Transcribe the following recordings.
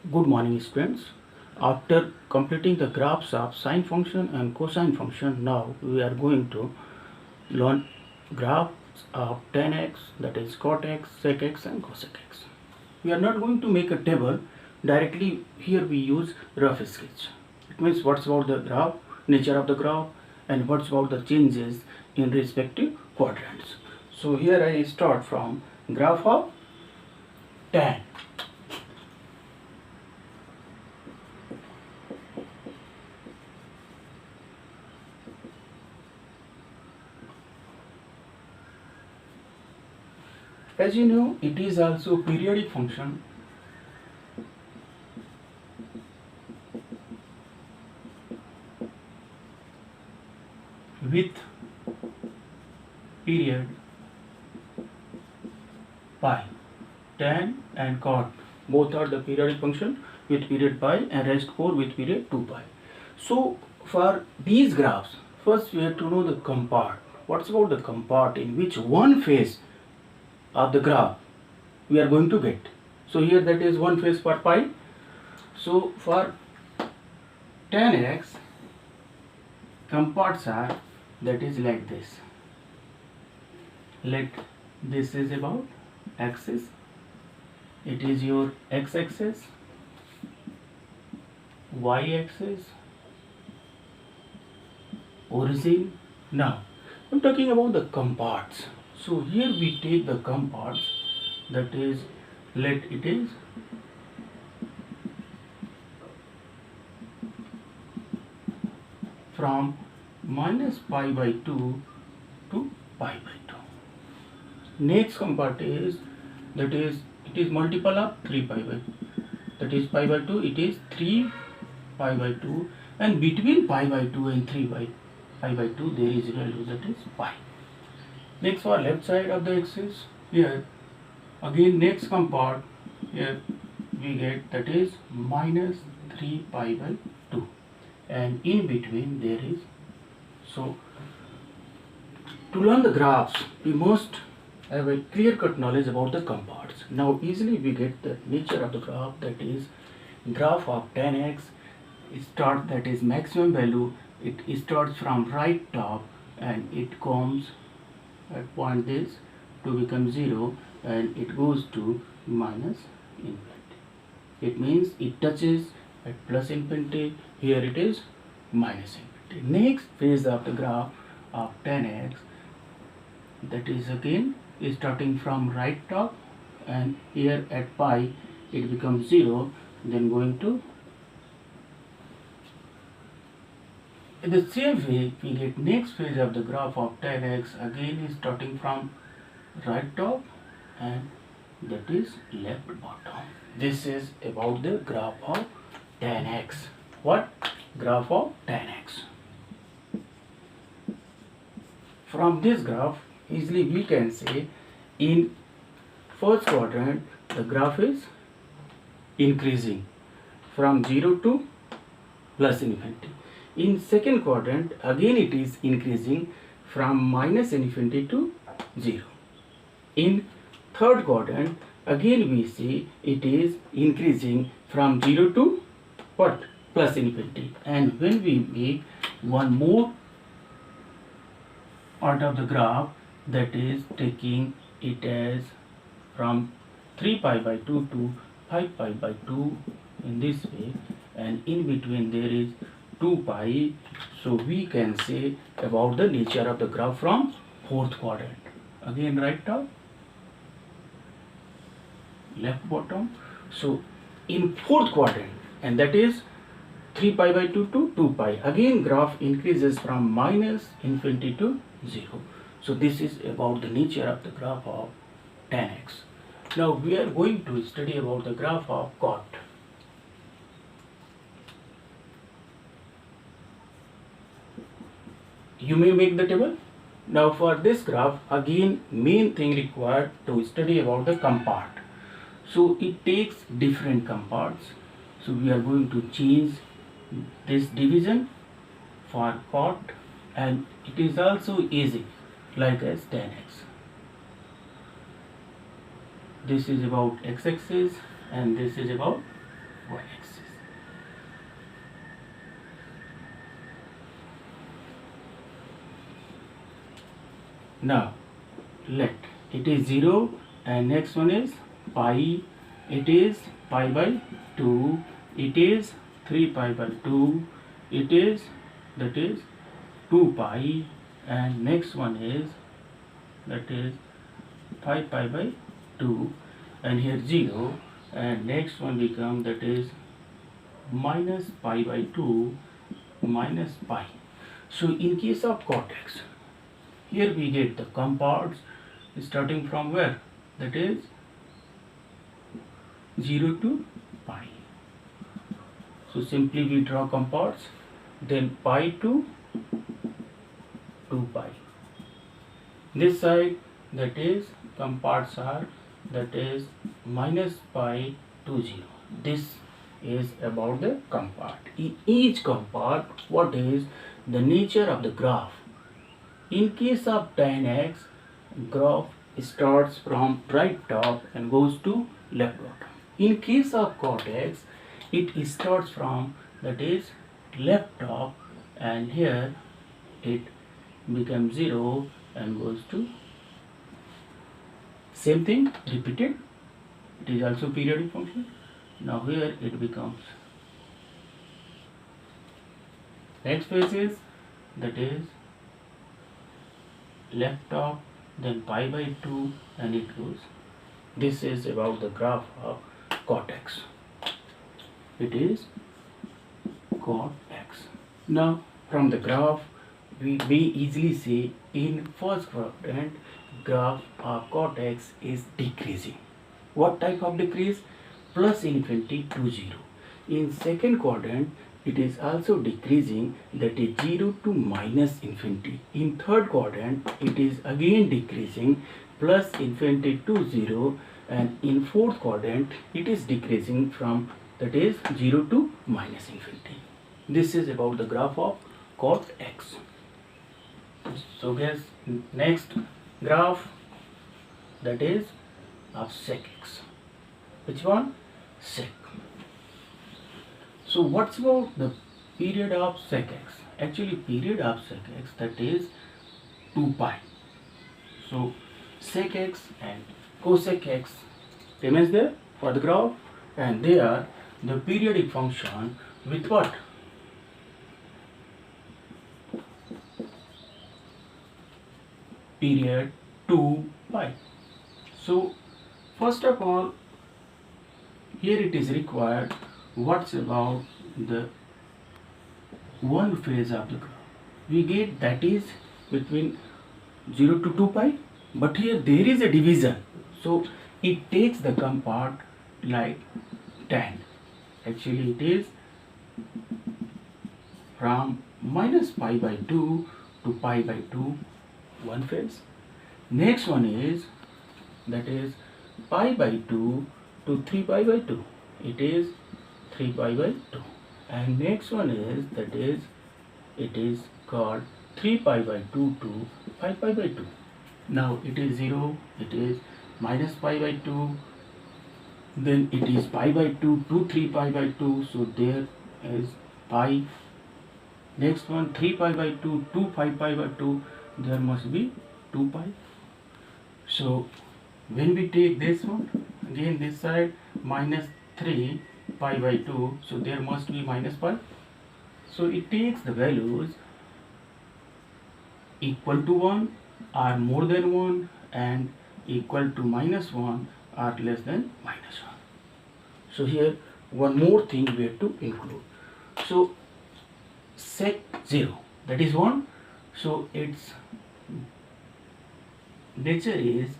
Good morning, students. After completing the graphs of sine function and cosine function, now we are going to learn graphs of tan x, that is cot x, sec x and cosec x. We are not going to make a table directly. Here we use rough sketch. It means what's about the graph, nature of the graph, and what's about the changes in respective quadrants. So here I start from graph of tan. As you know, it is also periodic function with period pi. Tan and cot both are the periodic function with period pi, and rest 4 with period 2 pi. So for these graphs, first we have to know the compart. What's about the compart in which one phase of the graph we are going to get. So here that is one phase for pi. So for tan x, comparts are that is like this. Let this is about axis, it is your x axis, y axis, origin. Now I'm talking about the comparts. So here we take the comparts, that is, let it is from minus pi by 2 to pi by 2. Next compart is, that is, it is multiple of 3 pi by, that is pi by 2, it is 3 pi by 2, and between pi by 2 and 3 pi by 2 there is a value, that is pi. Next for left side of the axis, here again next compart, here we get that is minus 3 pi by 2, and in between there is. So to learn the graphs we must have a clear cut knowledge about the comparts. Now easily we get the nature of the graph, that is graph of tan x start, that is maximum value, it starts from right top and it comes at point this to become 0, and it goes to minus infinity. It means it touches at plus infinity, here it is minus infinity. Next phase of the graph of tan x, that is again starting from right top, and here at pi it becomes 0, then going to. In the same way, we get next phase of the graph of tan x, again is starting from right top and that is left bottom. This is about the graph of tan x. What? Graph of tan x. From this graph, easily we can say in first quadrant the graph is increasing from 0 to plus infinity. In second quadrant again it is increasing from minus infinity to 0. In third quadrant again we see it is increasing from 0 to what? Plus infinity. And when we make one more part of the graph, that is taking it as from 3 pi by 2 to 5 pi by 2 in this way, and in between there is 2 pi. So we can say about the nature of the graph from fourth quadrant. Again right top, left bottom. So in fourth quadrant, and that is 3 pi by 2 to 2 pi, again graph increases from minus infinity to 0. So this is about the nature of the graph of tan x. Now we are going to study about the graph of cot. You may make the table. Now for this graph, again main thing required to study about the compart. So it takes different comparts. So we are going to change this division for cot, and it is also easy like as tan x. This is about x-axis and this is about y-axis. Now let it is 0 and next one is pi, it is pi by 2, it is 3 pi by 2, it is, that is 2 pi, and next one is, that is 5 pi by 2, and here 0, and next one become, that is minus pi by 2 minus pi. So in case of cot x, here we get the compounds starting from where, that is 0 to pi. So simply we draw compounds, then pi to 2 pi. This side, that is compounds are, that is minus pi to 0. This is about the compound. In each compound, what is the nature of the graph? In case of tan x, graph starts from right top and goes to left bottom. In case of cot x, it starts from, that is left top, and here it becomes 0 and goes to, same thing repeated. It is also periodic function. Now here it becomes, next phase is, that is left top, then pi by 2, and it goes. This is about the graph of cot x. It is cot x. Now from the graph we easily say in first quadrant graph of cot x is decreasing. What type of decrease? Plus infinity to 0. In second quadrant it is also decreasing, that is 0 to minus infinity. In third quadrant it is again decreasing, plus infinity to 0, and in fourth quadrant it is decreasing from, that is 0 to minus infinity. This is about the graph of cot x. So guys, next graph, that is of sec x. Which one? Sec. So what's about the period of sec x? Actually period of sec x, that is 2 pi. So sec x and cosec x remains there for the graph, and they are the periodic function with what? Period 2 pi. So first of all, here it is required what's about the one phase of the graph. We get that is between 0 to 2 pi, but here there is a division, so it takes the compound like tan. Actually it is from minus pi by 2 to pi by 2, one phase. Next one is, that is pi by 2 to 3 pi by 2, it is 3 pi by 2. And next one is, that is, it is called 3 pi by 2 to 5 pi by 2. Now it is 0, it is minus pi by 2, then it is pi by 2 to 3 pi by 2, so there is pi. Next one 3 pi by 2 to 5 pi by 2, there must be 2 pi. So when we take this one, again this side minus 3 pi by 2, so there must be minus pi. So it takes the values equal to 1 or more than 1 and equal to minus 1 or less than minus 1. So here one more thing we have to include. So sec 0, that is 1, so its nature is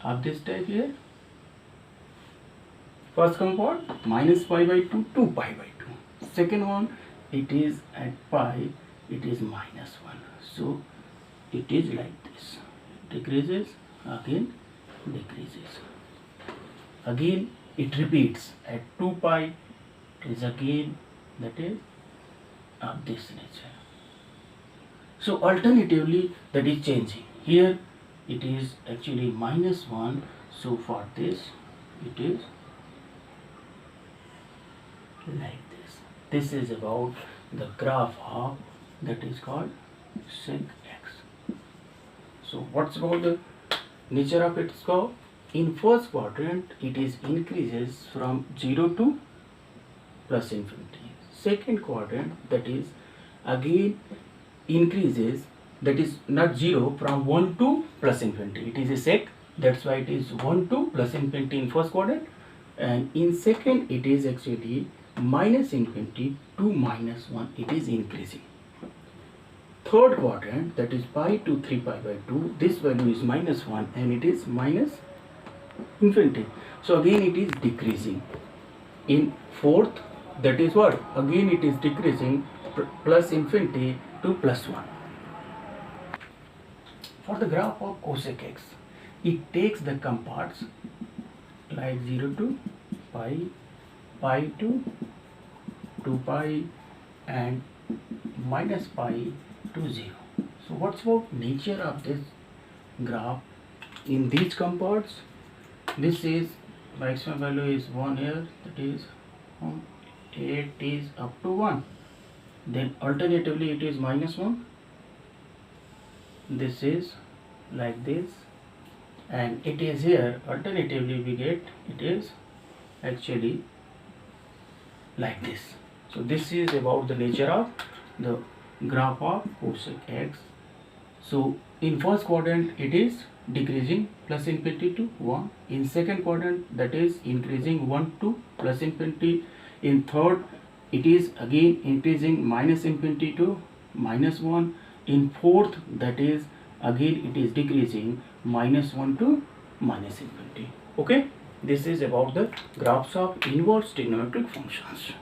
of this type here. First compound minus pi by 2 to pi by 2. Second one, it is at pi, it is minus 1. So it is like this. Decreases, again decreases. Again it repeats at 2 pi, it is again, that is of this nature. So alternatively that is changing. Here it is actually minus 1, so for this it is like this. This is about the graph of that is called sec x. So what's about the nature of its curve? In first quadrant it is increases from 0 to plus infinity. Second quadrant, that is again increases, that is not 0, from 1 to plus infinity. It is a sec, that's why it is 1 to plus infinity in first quadrant, and in second it is actually minus infinity to minus 1, it is increasing. Third quadrant, that is pi to 3 pi by 2, this value is minus 1 and it is minus infinity. So again it is decreasing. In fourth, that is what? Again it is decreasing plus infinity to plus 1. For the graph of cosec x, it takes the comparts like 0 to pi, pi to 2 pi and minus pi to 0. So what's about nature of this graph? In these comparts, this is maximum value is 1 here, that is 8 is up to 1. Then alternatively it is minus 1. This is like this, and it is here alternatively we get it is actually like this. So this is about the nature of the graph of cosec x. So in first quadrant it is decreasing plus infinity to 1. In second quadrant, that is increasing 1 to plus infinity. In third it is again increasing minus infinity to minus 1. In fourth, that is again it is decreasing minus 1 to minus infinity. Okay, this is about the graphs of inverse trigonometric functions.